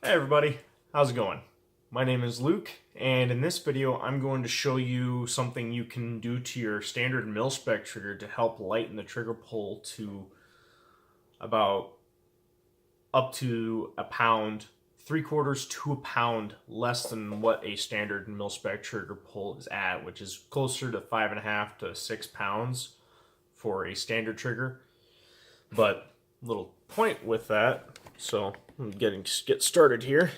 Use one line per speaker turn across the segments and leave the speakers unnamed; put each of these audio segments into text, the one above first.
Hey everybody, how's it going? My name is Luke, and in this video I'm going to show you something you can do to your standard mil-spec trigger to help lighten the trigger pull to about up to a pound, 3/4 to a pound less than what a standard mil-spec trigger pull is at, which is closer to 5.5 to 6 pounds for a standard trigger. But little point with that, so I'm get started here.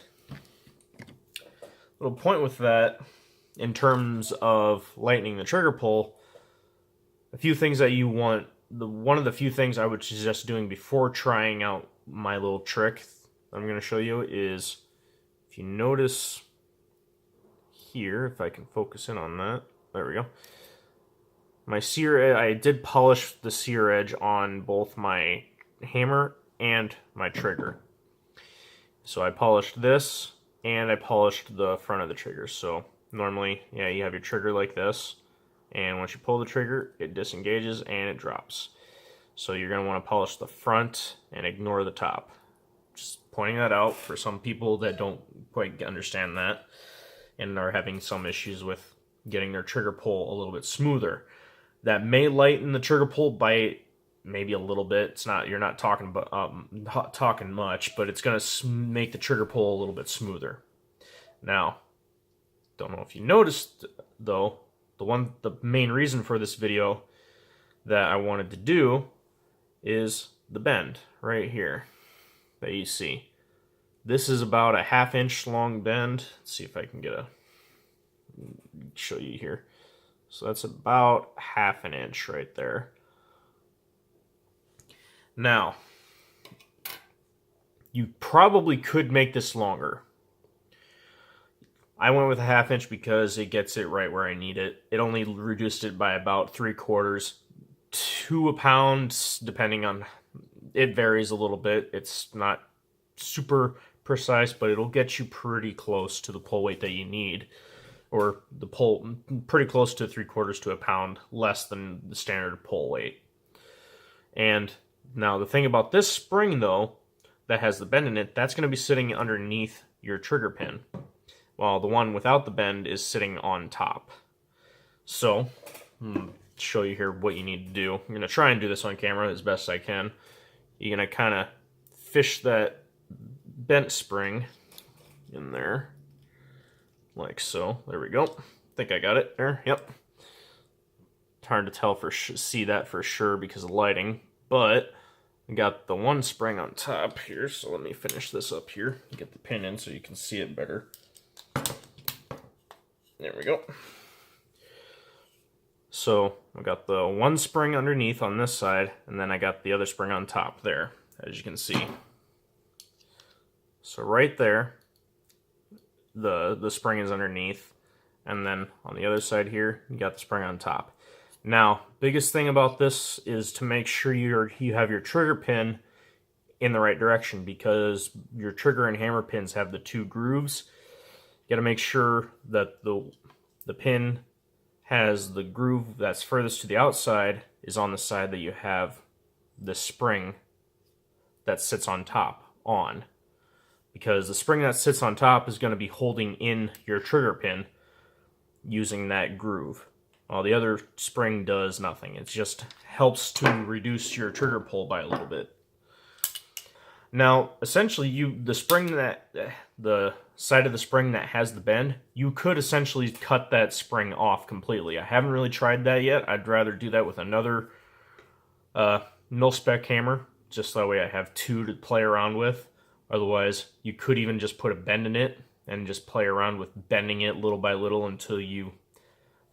Little point with that, in terms of lightening the trigger pull, a few things that you want. One of the few things I would suggest doing before trying out my little trick I'm going to show you is, if you notice here, if I can focus in on that, there we go. My sear, I did polish the sear edge on both my hammer and my trigger. So I polished this and I polished the front of the trigger. So normally, yeah, you have your trigger like this, and once you pull the trigger, it disengages and it drops. So you're going to want to polish the front and ignore the top. Just pointing that out for some people that don't quite understand that and are having some issues with getting their trigger pull a little bit smoother. That may lighten the trigger pull by maybe a little bit. It's not, you're not talking about talking much, but it's going to make the trigger pull a little bit smoother. Now, don't know if you noticed though, the main reason for this video that I wanted to do is the bend right here that you see. This is about a 1/2 inch long bend. Let's see if I can show you here. So that's about 1/2 inch right there. Now, you probably could make this longer. I went with a 1/2 inch because it gets it right where I need it. It only reduced it by about 3/4 to a pound, depending on, it varies a little bit. It's not super precise, but it'll get you pretty close to the pull weight that you need, or the pull, pretty close to 3/4 to a pound less than the standard pull weight. And now the thing about this spring though, that has the bend in it, that's going to be sitting underneath your trigger pin, while the one without the bend is sitting on top. So, show you here what you need to do. I'm going to try and do this on camera as best I can. You're going to kind of fish that bent spring in there, like so. There we go. I think I got it there. Yep. It's hard to tell see that for sure because of lighting, but I got the one spring on top here, so let me finish this up here. Get the pin in so you can see it better. There we go. So I got the one spring underneath on this side, and then I got the other spring on top there, as you can see. So right there, the spring is underneath, and then on the other side here, you got the spring on top. Now, biggest thing about this is to make sure you have your trigger pin in the right direction, because your trigger and hammer pins have the two grooves. You got to make sure that the pin has the groove that's furthest to the outside is on the side that you have the spring that sits on top on. Because the spring that sits on top is going to be holding in your trigger pin using that groove, while the other spring does nothing. It just helps to reduce your trigger pull by a little bit. Now, essentially, the side of the spring that has the bend, you could essentially cut that spring off completely. I haven't really tried that yet. I'd rather do that with another mil-spec hammer, just that way I have two to play around with. Otherwise, you could even just put a bend in it and just play around with bending it little by little until you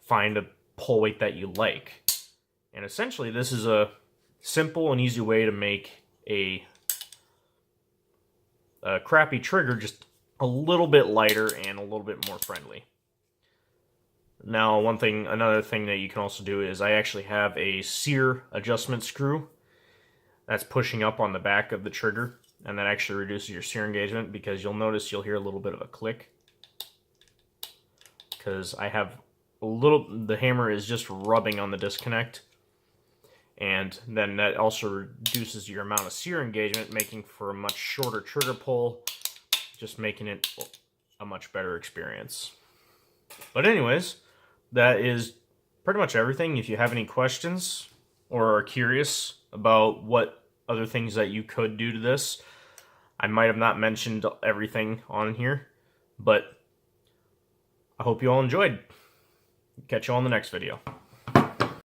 find a pull weight that you like. And essentially, this is a simple and easy way to make a crappy trigger just a little bit lighter and a little bit more friendly. Now, another thing that you can also do is I actually have a sear adjustment screw that's pushing up on the back of the trigger, and that actually reduces your sear engagement, because you'll notice you'll hear a little bit of a click, because I have the hammer is just rubbing on the disconnect, and then that also reduces your amount of sear engagement, making for a much shorter trigger pull, just making it a much better experience. But anyways, that is pretty much everything. If you have any questions or are curious about what other things that you could do to this, I might have not mentioned everything on here, but I hope you all enjoyed. Catch you all in the next video.